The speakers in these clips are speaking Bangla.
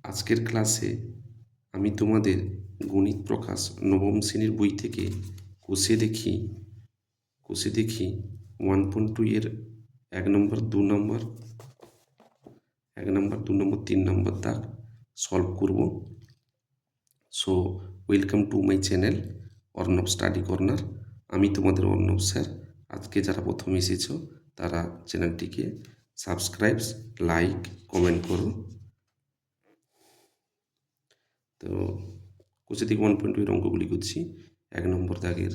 আজকের ক্লাসে আমি তোমাদের গণিত প্রকাশ নবম শ্রেণীর বই থেকে কোষে দেখি 1.2 এর 1 নম্বর 2 নম্বর 2 নম্বর 3 নম্বর দাগ সলভ করব। So welcome to my channel Arnab study corner. আমি তোমাদের অর্ণব স্যার। আজকে যারা প্রথম এসেছো তারা চ্যানেলটিকে সাবস্ক্রাইব, লাইক, কমেন্ট করো। তো কোষে থেকে 1.2 এর অঙ্কগুলি করছি। 1 নম্বর দাগের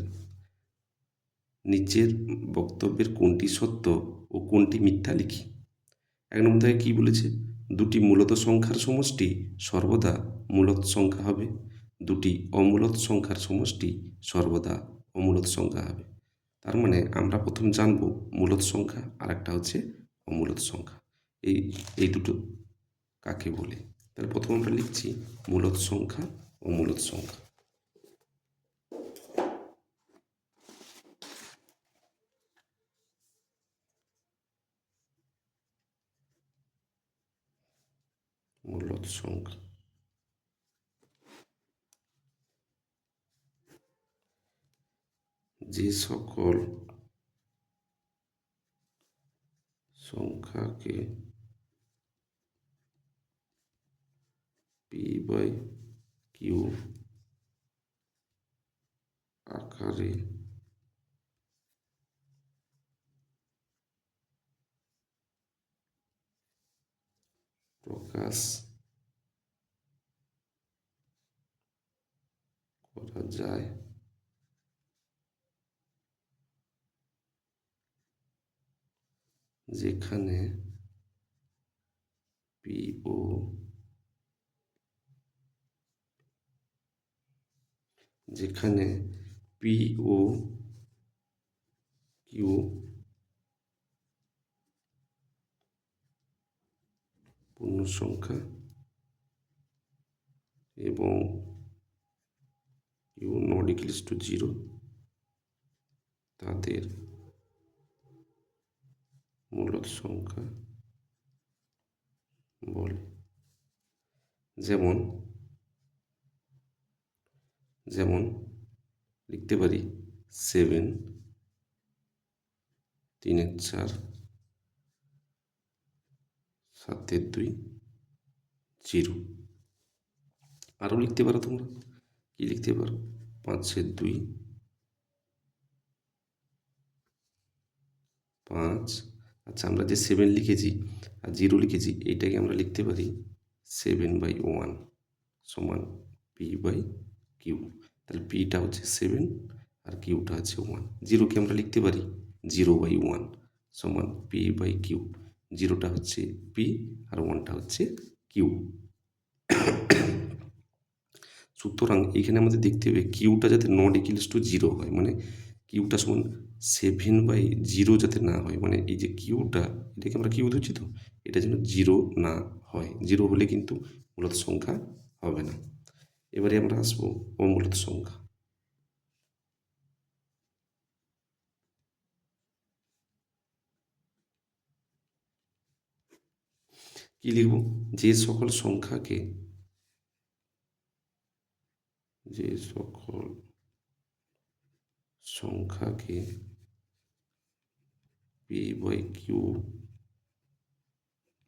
নিচের বক্তব্যের কোনটি সত্য ও কোনটি মিথ্যা লিখি। 1 নম্বর দাগে কী বলেছে? দুটি মূলত সংখ্যার সমষ্টি সর্বদা মূলত সংখ্যা হবে, দুটি অমূলত সংখ্যার সমষ্টি সর্বদা অমূলত সংখ্যা হবে। তার মানে আমরা প্রথম জানব মূলত সংখ্যা আর একটা হচ্ছে অমূলত সংখ্যা। এই দুটো কাকে বলে। তাহলে প্রথম আমরা লিখছি মূলত সংখ্যা ও মূলত সংখ্যা। মূলত সংখ্যা যে সকল সংখ্যাকে পি বাই কিউ আকারে প্রকাশ করা যায় যেখানে পি ও কিউ পূর্ণ সংখ্যা এবং কিউ নট ইকুয়ালস টু 0 তাদের মূলত সংখ্যা বলে। যেমন লিখতে পারি 7, 3 4, 7 2, 0। আরও লিখতে পারো তোমরা, কি লিখতে পারো 5 2, 5। আচ্ছা, আমরা যে 7 লিখেছি আর 0 লিখেছি এইটাকে আমরা লিখতে পারি 7/1 সমান পি বাই কিউ। তাহলে পিটা হচ্ছে 7 আর কিউটা হচ্ছে 1। 0কে আমরা লিখতে পারি 0/1 সমান পি বাই কিউ। 0টা হচ্ছে পি আর 1টা হচ্ছে কিউ। সুতরাং এখানে আমাদের দেখতে হবে কিউটা যাতে নট ইকুয়ালস টু 0 হয়, মানে কিউটা সমান 7/0 যাতে না হয়, মানে এই যে কিউটা, এটাকে আমরা কিউ ধরছি তো, এটা যেন 0 না হয়। 0 হলে কিন্তু মূলত সংখ্যা হবে না। এবারে আমরা আসবো অমূলত সংখ্যা। কি লিখব? যে সকল সংখ্যাকে পি বাই কিউ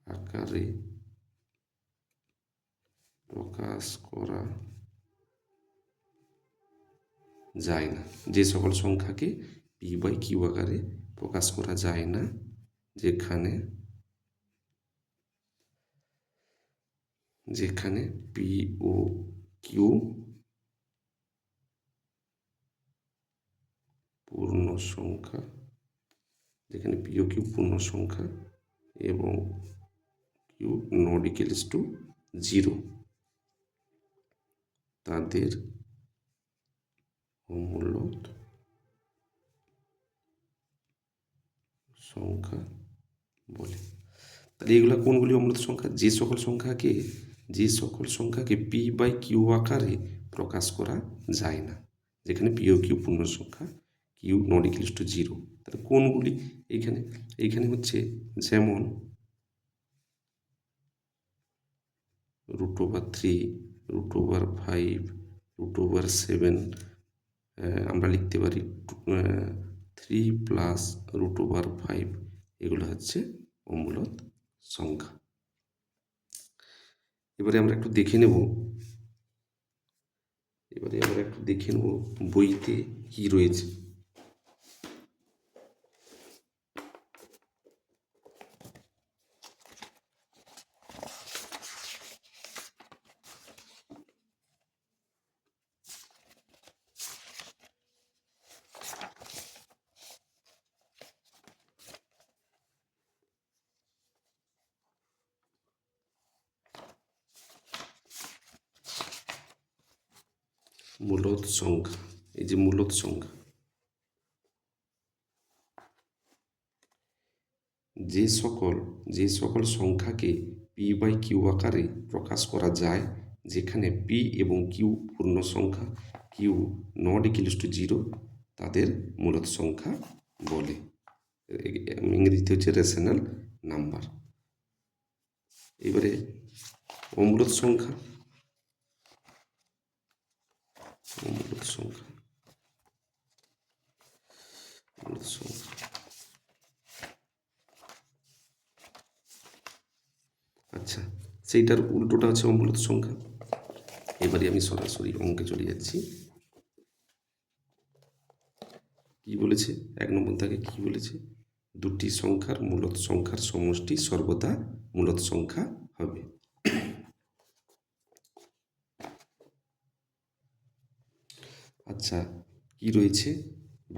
আকারে প্রকাশ করা যায় না। যে সকল সংখ্যাকে পি বাই কিউ আকারে প্রকাশ করা যায় না, যেখানে পি ও কিউ পূর্ণ সংখ্যা, এবং কিউ নট ইকুয়ালস টু 0 তাদের অমূলত সংখ্যা বলে। তাহলে এগুলো কোনগুলি অমূলত সংখ্যা? যে সকল সংখ্যাকে পি বাই কিউ আকারে প্রকাশ করা যায় না, যেখানে পি ও কিউ পূর্ণ সংখ্যা, কিউ নট ইকুয়ালস টু 0। তাহলে কোনগুলি? এইখানে হচ্ছে যেমন √3, √5, √7, আমরা লিখতে পারি 3 প্লাস √5। এগুলো হচ্ছে অমূলদ সংখ্যা। এবারে আমরা একটু দেখে নেব বইতে কি রয়েছে। মূলদ সংখ্যা, এই যে মূলদ সংখ্যা, যে সকল সংখ্যাকে p/q আকারে প্রকাশ করা যায়, যেখানে p এবং q পূর্ণ সংখ্যা, q নট ইকুয়ালস টু 0, তাদের মূলদ সংখ্যা বলে। ইংরেজিতে হচ্ছে রেশনাল নাম্বার। এবারে অমূলদ সংখ্যা, আচ্ছা, সেইটার উল্টোটা হচ্ছে অমূলদ সংখ্যা। এবারে আমি সরাসরি অঙ্কে চলে যাচ্ছি। কি বলেছে 1 নম্বর দাগে, কি বলেছে? দুটি সংখ্যার মূলদ সংখ্যার সমষ্টি সর্বদা মূলদ সংখ্যা হবে। আচ্ছা, কি রয়েছে?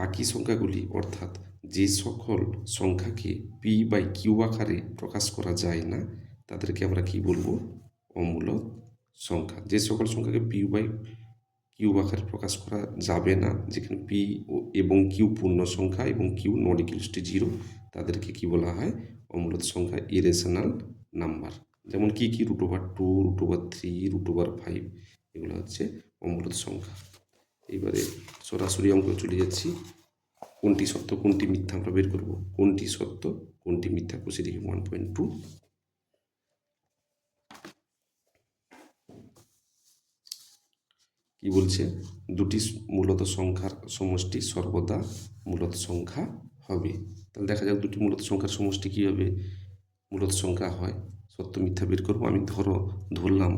বাকি সংখ্যাগুলি, অর্থাৎ যে সকল সংখ্যাকে p/q আকারে প্রকাশ করা যায় না, তাদেরকে আমরা কি বলবো? অমূলদ সংখ্যা। যে সকল সংখ্যাকে p/q আকারে প্রকাশ করা যাবে না, যেখানে p এবং q পূর্ণ সংখ্যা এবং q নট ইকুয়ালস টু 0, তাদেরকে কি বলা হয়? অমূলদ সংখ্যা, ইরেশনাল নাম্বার। যেমন কি √2, √3, √5, এগুলো হচ্ছে অমূলদ সংখ্যা। এবারে সরাসরি অঙ্ক চলে যাচ্ছি। কোনটি সত্য কোনটি মিথ্যা আমরা বের করব। কোনটি সত্য কোনটি মিথ্যা, কষে দেখি 1.2। কি বলছে? দুটি মূলদ সংখ্যার সমষ্টি সর্বদা মূলদ সংখ্যা হবে। তাহলে দেখা যাক দুটি মূলদ সংখ্যার সমষ্টি কীভাবে মূলদ সংখ্যা হয়। সত্য মিথ্যা বের করবো। আমি ধরলাম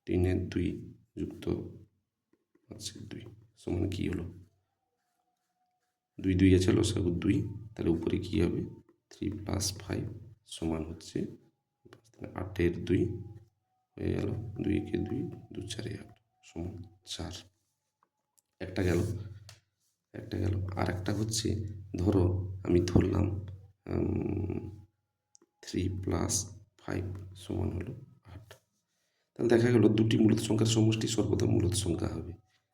3/2 যুক্ত 5/2 সমান কি হলো? 2 2 আছে, লসাগু 2, তাহলে উপরে কি হবে? 3 + 5 সমান হচ্ছে 8/2 হয়ে গেল। 2 × 2 2 × 4 8 সমান 4। একটা গেল। আর একটা হচ্ছে, ধরো আমি ধরলাম 3 + 5 সমান হলো 8। তাহলে দেখা গেল দুটি মূলদ সংখ্যার সমষ্টি সর্বদা মূলদ সংখ্যা হবে।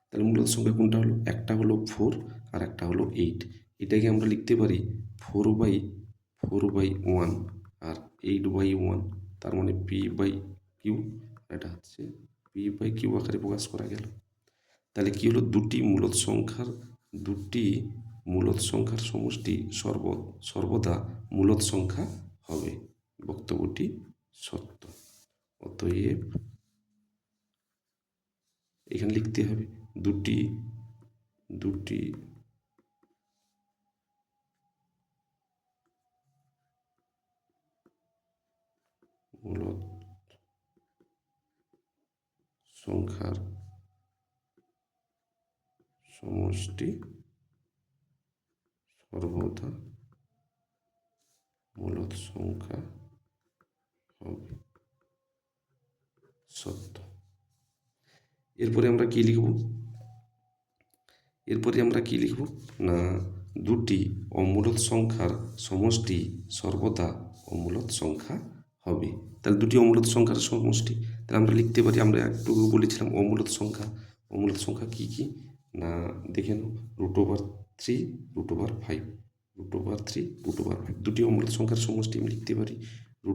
তাহলে মূলদ সংখ্যা কোনটা হলো? একটা হলো 4 আর একটা হলো 8। এটাকে আমরা লিখতে পারি 4/1 আর 8/1। তার মানে p/q, এটা হচ্ছে p/q আকারে প্রকাশ করা গেল। তাহলে কি হলো? দুটি মূলদ সংখ্যার সমষ্টি সর্বদা মূলদ সংখ্যা হবে। বক্তব্যটি সত্য। অতএব এখানে লিখতে হবে দুটি মূলদ সংখ্যার সমষ্টি সর্বদা মূলদ সংখ্যা হবে। সত্য। এরপরে আমরা কি লিখব? না, দুটি অমূলদ সংখ্যার সমষ্টি সর্বদা অমূলদ সংখ্যা হবে। তাহলে দুটি অমূলদ সংখ্যার সমষ্টি, তাহলে আমরা লিখতে পারি, আমরা একটু বলেছিলাম অমূলদ সংখ্যা কি কি? না, দেখে নাও, √3, √5, √3, √5, দুটি অমূলদ সংখ্যার সমষ্টি আমি লিখতে পারি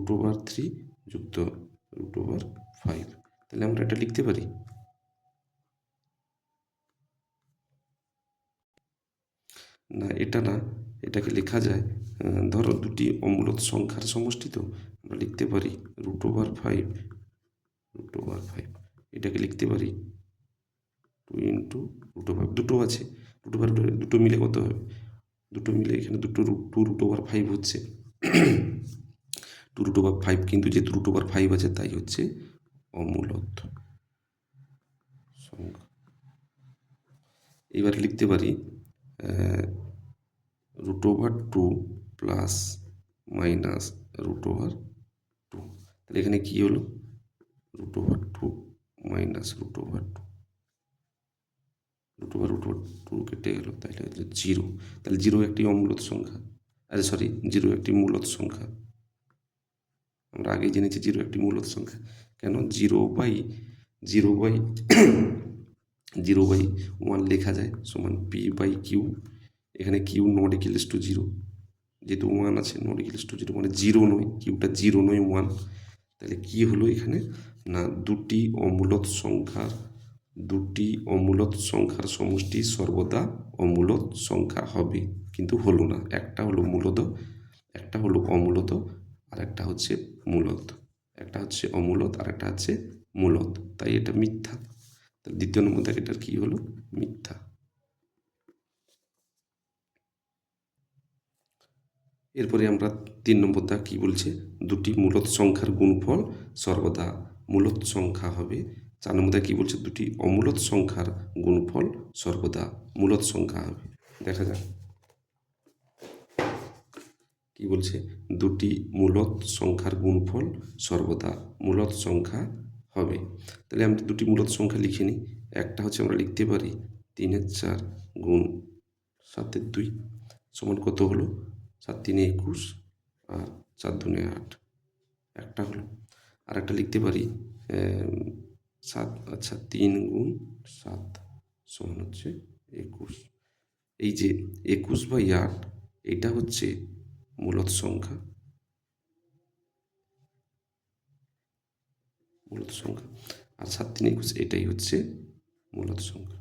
√3 যুক্ত √5। তাহলে আমরা এটা লিখতে পারি। না, এটা না, এটাকে লেখা যায়, ধরো দুটি অমূলত সংখ্যার সমষ্টি, তো আমরা লিখতে পারি √5, এটাকে লিখতে পারি 2 ইন্টু √5, দুটো আছে, দুটো মিলে কত হবে, দুটো মিলে এখানে দুটো √2 হচ্ছে 2√5, কিন্তু যে √5 আছে তাই হচ্ছে অমূলত সংখ্যা। এবার লিখতে পারি √2 প্লাস মাইনাস √2, তাহলে এখানে কি হলো, √2 মাইনাস √2 কেটে গেল, তাহলে হচ্ছে 0। তাহলে 0 একটি অমূলত সংখ্যা, আরে সরি, 0 একটি মূলত সংখ্যা। আমরা আগেই জেনেছি 0 একটি মূলত সংখ্যা। কেন, 0/1 লেখা যায় সমান p/q। এখানে q নট ইকুয়ালস টু 0, যেহেতু 1 আছে, নট ইকুয়ালস টু 0 মানে 0 নয়, কিউটা 0 নয় 1। তাহলে কি হলো এখানে, না দুটি অমূলত সংখ্যার সমষ্টি সর্বদা অমূলত সংখ্যা হবে, কিন্তু হলো না। একটা হলো মূলত, একটা হলো অমূলত, আর একটা হচ্ছে মূলত। একটা হচ্ছে অমূলত আর একটা হচ্ছে মূলত, তাই এটা মিথ্যা। তাহলে দ্বিতীয় নম্বর দাগ এটার কি হলো, মিথ্যা। এরপরে আমরা 3 নম্বর দাগ কি বলছে, দুটি মূলত সংখ্যার গুণফল সর্বদা মূলত সংখ্যা হবে। 4 নম্বর দাগ কি বলছে, দুটি অমূলত সংখ্যার গুণফল সর্বদা মূলত সংখ্যা হবে। দেখা যাক কি বলছে, দুটি মূলত সংখ্যার গুণফল সর্বদা মূলত সংখ্যা হবে। তাহলে আমরা দুটি মূলত সংখ্যা লিখে নিই। একটা হচ্ছে আমরা লিখতে পারি 3/4 গুণ 7/2 সমান কত হলো, 7×3 = 21 আর 4×2 = 8, একটা হলো। আর একটা লিখতে পারি 3 গুণ 7 সমান হচ্ছে 21। এই যে 21/8 এটা হচ্ছে মূলত সংখ্যা, আর 7×3 = 21 এটাই হচ্ছে মূলত সংখ্যা।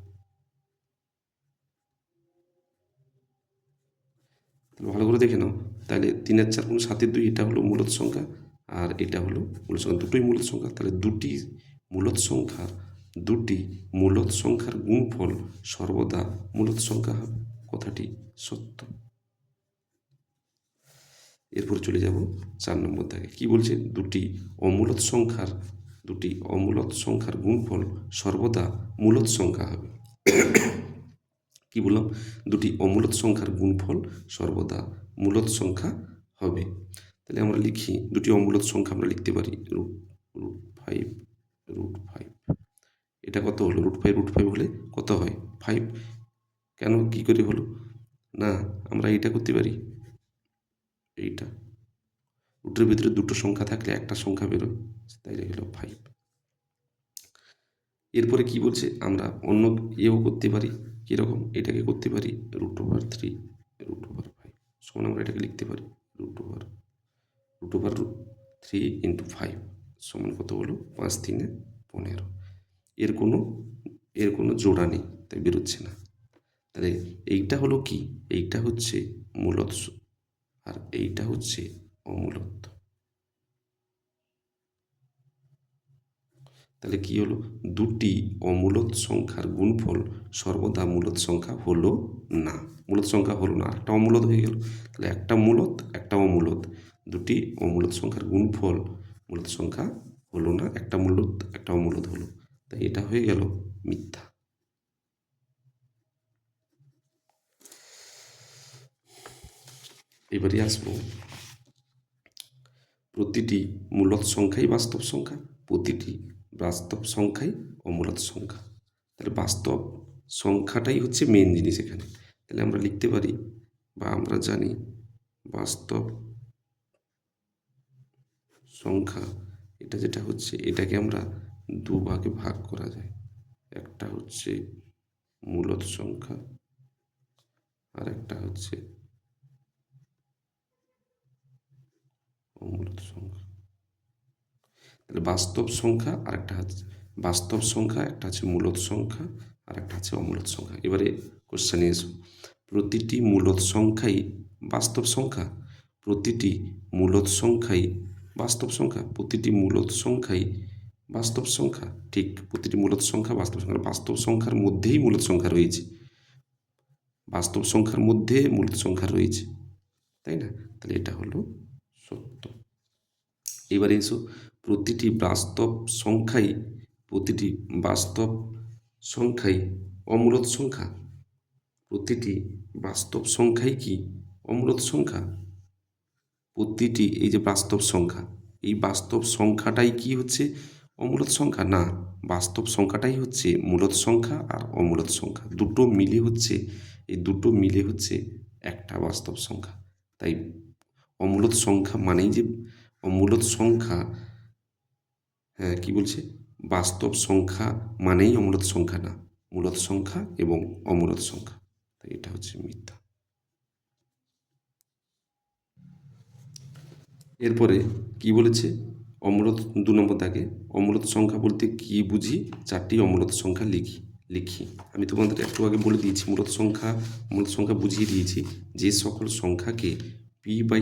তাহলে ভালো করে দেখে নাও, তাহলে 3/4 গুণ 7/2 এটা হলো মূলত সংখ্যা, আর এটা হলো মূলত সংখ্যা, দুটোই মূলত সংখ্যা। তাহলে দুটি মূলত সংখ্যার গুণফল সর্বদা মূলত সংখ্যা হবে, কথাটি সত্য। এরপর চলে যাব 4 নম্বর দাগে, কি বলছে, দুটি অমূলত সংখ্যার গুণফল সর্বদা মূলত সংখ্যা হবে। কি বললাম, দুটি অমূলত সংখ্যার গুণফল সর্বদা মূলত সংখ্যা হবে। তাহলে আমরা লিখি, দুটি অমূলত সংখ্যা আমরা লিখতে পারি √5, এটা কত হলো, √5 হলে কত হয় 5। কেন, কি করে হলো, না আমরা এইটা করতে পারি, এইটা রুটের ভিতরে দুটো সংখ্যা থাকলে একটা সংখ্যা বেরোয়, তাই হলো 5। এরপরে কি বলছে, আমরা অন্য এও করতে পারি, কীরকম, এটাকে করতে পারি √3 √5 সমান আমরা এটাকে লিখতে পারি √3 × 5 সমান কত হলো, 5×3 = 15। এর কোনো জোড়া নেই, তাই বেরোচ্ছে না। তাহলে এইটা হলো কি, এইটা হচ্ছে মূলত আর এইটা হচ্ছে অমূলত। তাহলে কি হলো, দুটি অমূলত সংখ্যার গুণফল সর্বদা মূলত সংখ্যা হলো না, একটা অমূলত হয়ে গেল। তাহলে একটা মূলত একটা অমূলত, দুটি অমূলত সংখ্যার গুণফল মূলত সংখ্যা হলো না, একটা মূলত একটা অমূলত হলো, তাই এটা হয়ে গেল মিথ্যা। এবারে আসবো, প্রতিটি মূলত সংখ্যাই বাস্তব সংখ্যা, প্রতিটি বাস্তব সংখ্যাই অমূলত সংখ্যা। তাহলে বাস্তব সংখ্যাটাই হচ্ছে মেন জিনিস এখানে। তাহলে আমরা লিখতে পারি, বা আমরা জানি, বাস্তব সংখ্যা এটা যেটা হচ্ছে, এটাকে আমরা দুভাগে ভাগ করা যায়। একটা হচ্ছে মূলত সংখ্যা, আর একটা হচ্ছে অমূলত সংখ্যা। তাহলে বাস্তব সংখ্যা একটা হচ্ছে মূলত সংখ্যা, আর একটা হচ্ছে অমূলত সংখ্যা। এবারে কোশ্চেনে এসো, প্রতিটি মূলদ সংখ্যাই বাস্তব সংখ্যা, প্রতিটি মূলদ সংখ্যাই বাস্তব সংখ্যা, প্রতিটি মূলদ সংখ্যাই বাস্তব সংখ্যা। ঠিক, প্রতিটি মূলদ সংখ্যা বাস্তব সংখ্যা, বাস্তব সংখ্যার মধ্যেই মূলদ সংখ্যা রয়েছে, বাস্তব সংখ্যার মধ্যে মূলদ সংখ্যা রয়েছে, তাই না? তাহলে এটা হলো সত্য। এবারে এসো, প্রতিটি বাস্তব সংখ্যাই, প্রতিটি বাস্তব সংখ্যাই অমূলদ সংখ্যা, প্রতিটি বাস্তব সংখ্যাই কি অমূলদ সংখ্যা? প্রতিটি, এই যে বাস্তব সংখ্যা, এই বাস্তব সংখ্যাটাই কি হচ্ছে অমূলদ সংখ্যা? না, বাস্তব সংখ্যাটাই হচ্ছে মূলদ সংখ্যা, আর অমূলদ সংখ্যা দুটো মিলে হচ্ছে, এই দুটো মিলে হচ্ছে একটা বাস্তব সংখ্যা। তাই অমূলদ সংখ্যা মানেই যে অমূলদ সংখ্যা, হ্যাঁ কি বলছে, বাস্তব সংখ্যা মানেই অমূলদ সংখ্যা না, মূলদ সংখ্যা এবং অমূলদ সংখ্যা, তাই এটা হচ্ছে মিথ্যা। এরপরে কি বলেছে, অমূলদ 2 নম্বর দাগে, অমূলদ সংখ্যা বলতে কি বুঝি, 4টি অমূলদ সংখ্যা লিখি। আমি তোমাদের একটু আগে বলে দিয়েছি, মূলদ সংখ্যা বুঝিয়ে দিয়েছি, যে সকল সংখ্যাকে পি বাই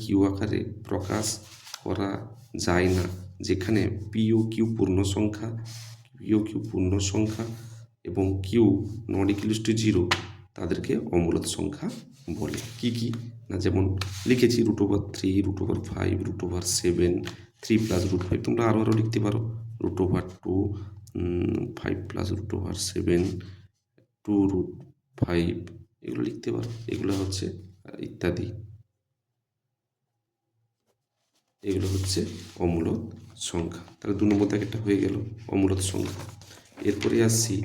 কিউ আকারে প্রকাশ করা যায় না, যেখানে পি ও কিউ পূর্ণ সংখ্যা এবং কিউ নট ইকুয়ালস টু 0, তাদেরকে অমূলদ সংখ্যা বলে। কি কি না, যেমন লিখেছি √3, √5, √7, 3 + √5, তোমরা আরও লিখতে পারো, √2, 5 + √7, 2√5, এগুলো লিখতে পারো, এগুলো হচ্ছে ইত্যাদি, এগুলো হচ্ছে অমূলদ সংখ্যা। তাহলে 2 নম্বর দাগে একটা হয়ে গেল অমূলদ সংখ্যা। এরপরে আসছি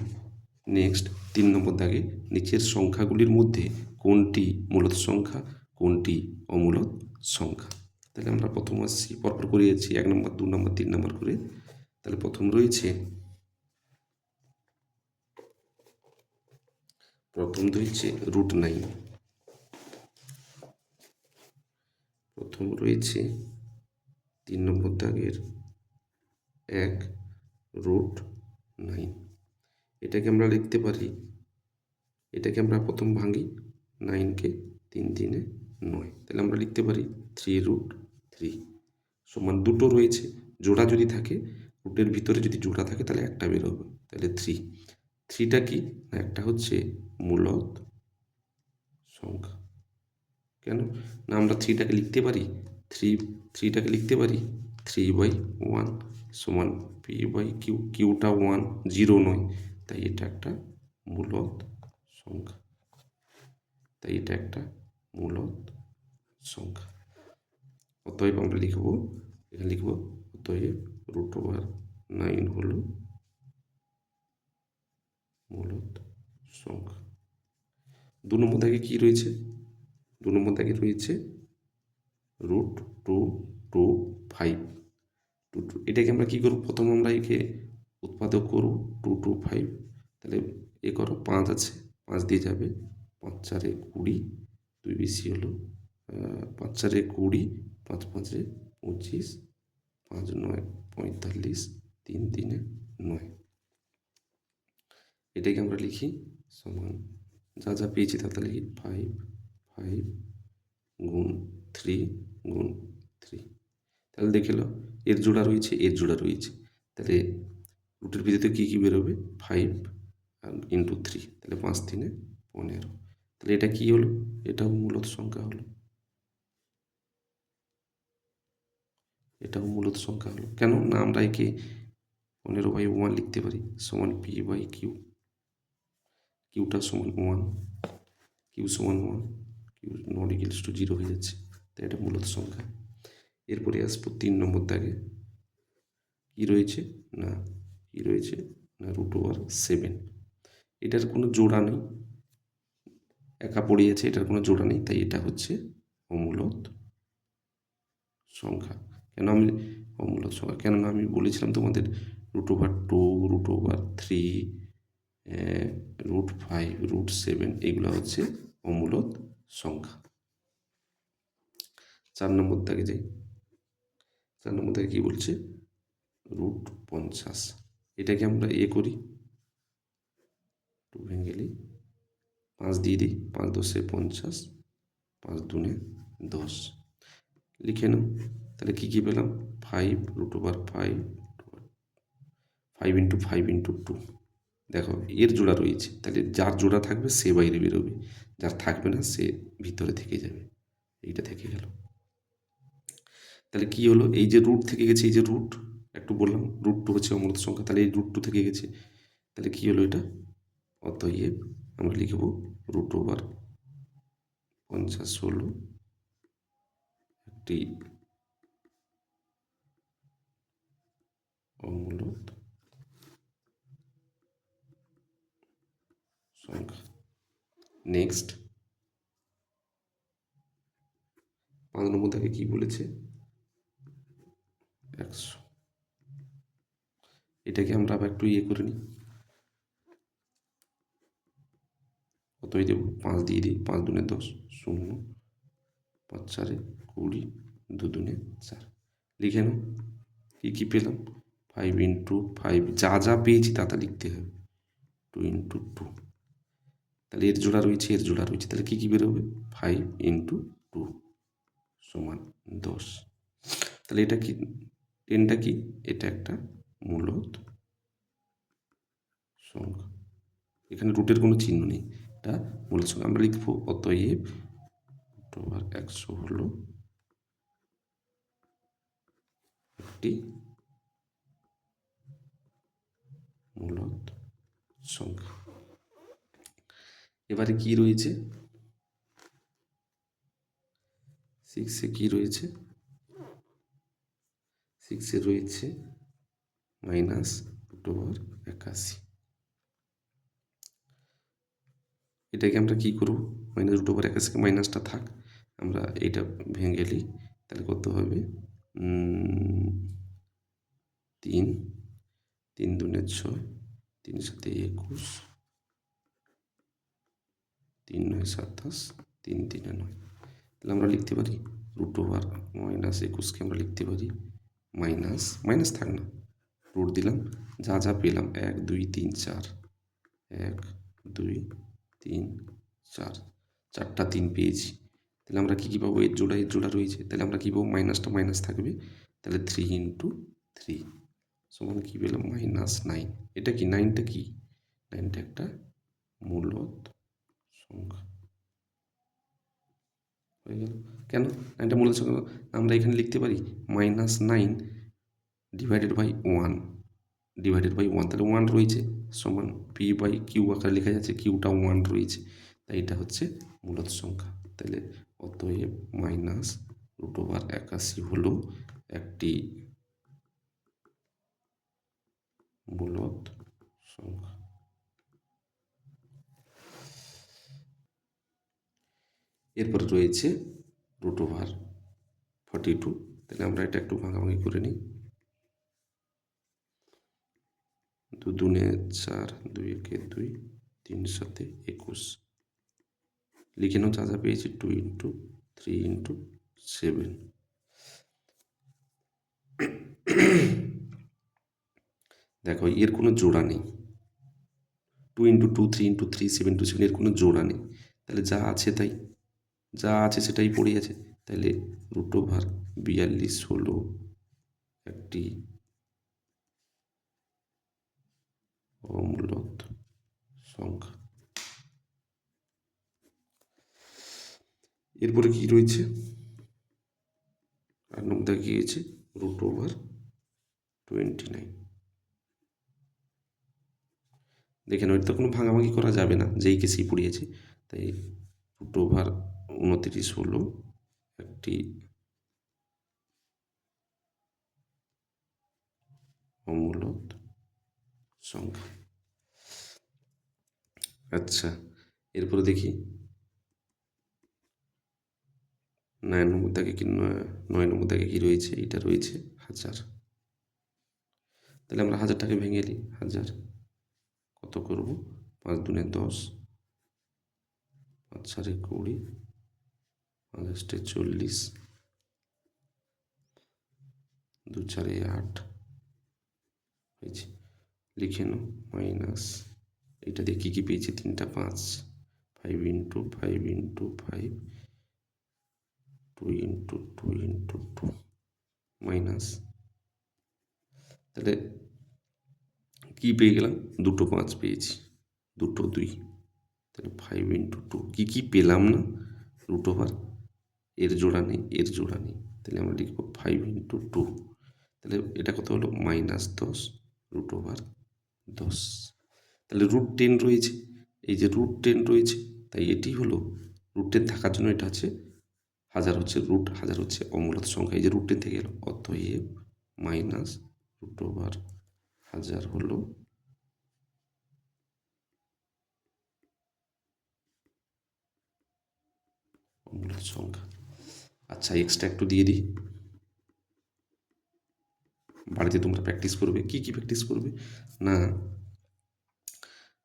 নেক্সট 3 নম্বর দাগে, নিচের সংখ্যাগুলির মধ্যে কোনটি মূলদ সংখ্যা, কোনটি অমূলদ সংখ্যা। তাহলে আমরা প্রথম আসছি, পরপর করে যাচ্ছি 1 নম্বর, 2 নম্বর, 3 নম্বর করে। তাহলে প্রথম রয়েছে √9, প্রথম রয়েছে 3 নম্বর দাগের 1 √9। এটাকে আমরা লিখতে পারি, এটাকে আমরা প্রথম ভাঙি, 9কে 3 3 9, তাহলে আমরা লিখতে পারি 3√3 সমান, দুটো রয়েছে, জোড়া যদি থাকে, রুটের ভিতরে যদি জোড়া থাকে তাহলে একটা বেরোবে, তাহলে 3টা কি না, একটা হচ্ছে মূলদ সংখ্যা। কেন না, আমরা 3টাকে লিখতে পারি, 3/1 সমান p/q, কিউটা 1, 0 নয়, তাই এটা একটা মূলদ সংখ্যা, তাই এটা একটা মূলদ সংখ্যা। অতএব আমরা লিখব, এখানে লিখব, অতএব √9 হল মূলদ সংখ্যা। 2 নম্বর দাগে কি রয়েছে, 2 নম্বর দাগে রয়েছে √225, এটাকে আমরা কি করব, প্রথম আমরা একে উৎপাদক করব 225, তাহলে এ করো 5 আছে, 5 দিয়ে যাবে, 5 4 20, 2 বেশি হলো, 5 4 20, 5 5 25, 5 9 45, 3 3 9, এটাকে আমরা লিখি সমান, যা যা পেয়েছি তা লিখি 5 5 গুণ 3 গুণ 3, তাহলে দেখে নাও এর জোড়া রয়েছে, এর জোড়া রয়েছে, তাহলে রুটের ভিতরে কী কী বেরোবে, 5 ইন্টু 3, তাহলে 5 3 15, তাহলে এটা কি হলো, এটাও মূলদ সংখ্যা হলো, এটাও মূলদ সংখ্যা হলো। কেন না, আমরা একে 15/1 লিখতে পারি সমান p/q, কিউটা সমান 1, কিউ সমান 1, কিউ নট ইকুয়ালস টু 0 হয়ে যাচ্ছে, তাই এটা মূলদ সংখ্যা। এরপরে আসবো 3 নম্বর দাগে, কি রয়েছে না, কি রয়েছে না, √7, এটার কোনো জোড়া নেই, একা পড়ে আছে, এটার কোনো জোড়া নেই, তাই এটা হচ্ছে অমূলদ সংখ্যা। কেন আমি অমূলদ সংখ্যা, কেননা আমি বলেছিলাম তোমাদের √2, √3, √5, √7 এগুলো হচ্ছে অমূলদ সংখ্যা। 4 নম্বর দাগে যাই, 4 নম্বর দাগে কি বলছে, √50, এটাকে আমরা করি 2 ভেঙে 5 দিয়ে দিই, 5 দশে 50, 5 দুনে 10, লিখে নাও। তাহলে কী পেলাম? 5√5, 5 ইন্টু 5 ইন্টু 2। দেখো এর জোড়া রয়েছে, তাহলে যার জোড়া থাকবে সে বাইরে বেরোবে, যার থাকবে না সে ভিতরে থেকে যাবে। এইটা থেকে গেল। তাহলে কি হলো? এই যে রুট থেকে গেছে, এই যে রুট একটু বললাম √2 হচ্ছে অমূলত সংখ্যা, তাহলে এই √2 থেকে গেছে, তাহলে কি হলো এটা? অতএব আমরা লিখব √50 হলো একটি অমূলত সংখ্যা। নেক্সট 5 নম্বর থেকে কি বলেছে? 100। এটাকে আমরা আবার একটু করে নিই। কতই দেবো? 5 দিয়ে দিই, 5 দুনে 10, 0, 5 4 20, 2 দুনে 4, লিখে নাও। কী পেলাম? 5 ইন্টু 5, যা যা পেয়েছি তা লিখতে হবে। 2 ইন্টু 2, তাহলে এর জোড়া রয়েছে, এর জোড়া রয়েছে, তাহলে কী বেরোবে? 5 ইন্টু 2 সমান 10। তাহলে এটা কি? 10টা কি? এটা একটা মূলত সংখ্যা। এখানে রুটের কোনো চিহ্ন নেই, এটা মূলত সংখ্যা। আমরা লিখব অতএব √100 হলো একটি মূলত সংখ্যা। এবারে কি রয়েছে? 6-এ কি রয়েছে? 6-এ রয়েছে -√81। এটাকে আমরা কি করব? -√81কে মাইনাসটা থাক, আমরা এটা ভেঙে নিই, তাহলে কত হবে? 3, 3 দুনে 6, 3 7 21, 3 9 27, 3 3 9। তাহলে আমরা লিখতে পারি √-21কে আমরা লিখতে পারি মাইনাস থাক না, রুট দিলাম, যা যা পেলাম 1 2 3 4, 1 2 3 4, 4টা 3 পেয়েছি। তাহলে আমরা কী পাবো? এর জোড়া রয়েছে, তাহলে আমরা কী পাবো? মাইনাসটা মাইনাস থাকবে, তাহলে 3 ইন্টু 3 সমান কী পেলাম? -9। এটা কি? 9টা কি? 9টা একটা মূলত সংখ্যা হয়ে গেল। কেন 9টা মূলত সংখ্যা? আমরা এখানে লিখতে পারি -9 ডিভাইডেড বাই 1, তাহলে 1 রয়েছে, সমান p/q আকারে লেখা যাচ্ছে, কিউটা 1 রয়েছে, তাই এটা হচ্ছে মূলত সংখ্যা। তাহলে অতএব -√81 হলো একটি মূলত সংখ্যা। এরপরে রয়েছে √42, তাহলে আমরা এটা একটু ভাঙাভাঙি করে নিই। 2 দুনে 4, 2 একে 2, 3 7 21, লিখে নাও। যা যা পেয়েছি 2 ইন্টু 3 ইন্টু 7। দেখো এর কোনো জোড়া নেই, 2 ইন্টু 2, 3 ইন্টু 3, 7 ইন্টু 7, এর কোনো জোড়া নেই, তাহলে যা আছে তাই, যা আছে সেটাই পড়ে আছে। তাহলে √42 হলো একটি অমূলত সংখ্যা। এরপরে কি রয়েছে? 8 নম্বর কি হয়েছে? √29। দেখে নাও, এটা কোনো ভাঙাভাঙি করা যাবে না, যেই কেসেই পড়িয়েছে, তাই √29 হলো একটি অমূলত সংখ্যা। আচ্ছা, এরপরে দেখি 9 নম্বর দাগে কি, 9 নম্বর দাগে কি রয়েছে? এটা রয়েছে 1000। তাহলে আমরা 1000টাকে ভেঙে নিই। 1000 কত করব? 5 দুনে 10, 5 4 20, 5 8 40, 2 4 8 হয়েছে, লিখে নাও। মাইনাস এইটা দিয়ে কী কী পেয়েছি? 3টা 5, 5 into 5 into 5, 2 into 2 into 2 minus, তাহলে কী পেয়ে গেলাম? দুটো 5 পেয়েছি, দুটো 2, তাহলে 5 ইন্টু 2 কী পেলাম না? রুট ওভার, এর জোড়া নেই, এর জোড়া নেই, তাহলে আমরা লিখব 5 ইন্টু 2, তাহলে এটা কত হলো? -10 রুট ওভার 10। তাহলে √10 রয়েছে, এই যে √10 রয়েছে, তাই এটি হলো √10 থাকার জন্য এটা আছে হাজার, হচ্ছে রুট হাজার হচ্ছে অমূলত সংখ্যা, এই যে √10 থেকে গেল, অতএব -√1000 হলো অমূলত সংখ্যা। আচ্ছা, এক্সট্রা একটু দিয়ে দিই, বাড়িতে তোমরা প্র্যাকটিস করবে। কি প্র্যাকটিস করবে না,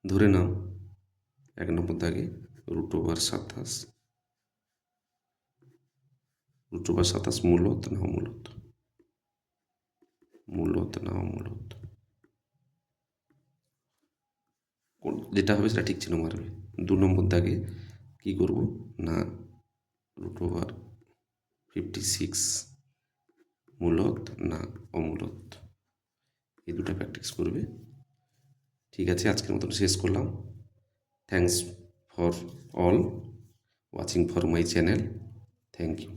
ধরে নাও 1 নম্বর দাগে √27, √27 মূলত না অমূলত, মূলত না অমূলত, যেটা হবে সেটা ঠিক চিহ্ন মারবে। 2 নম্বর দাগে কী করব না, √56 মূলত না অমূলত, এই দুটো প্র্যাকটিস করবে। ঠিক আছে, আজকের মতন শেষ করলাম। Thanks for all watching for my channel. Thank you.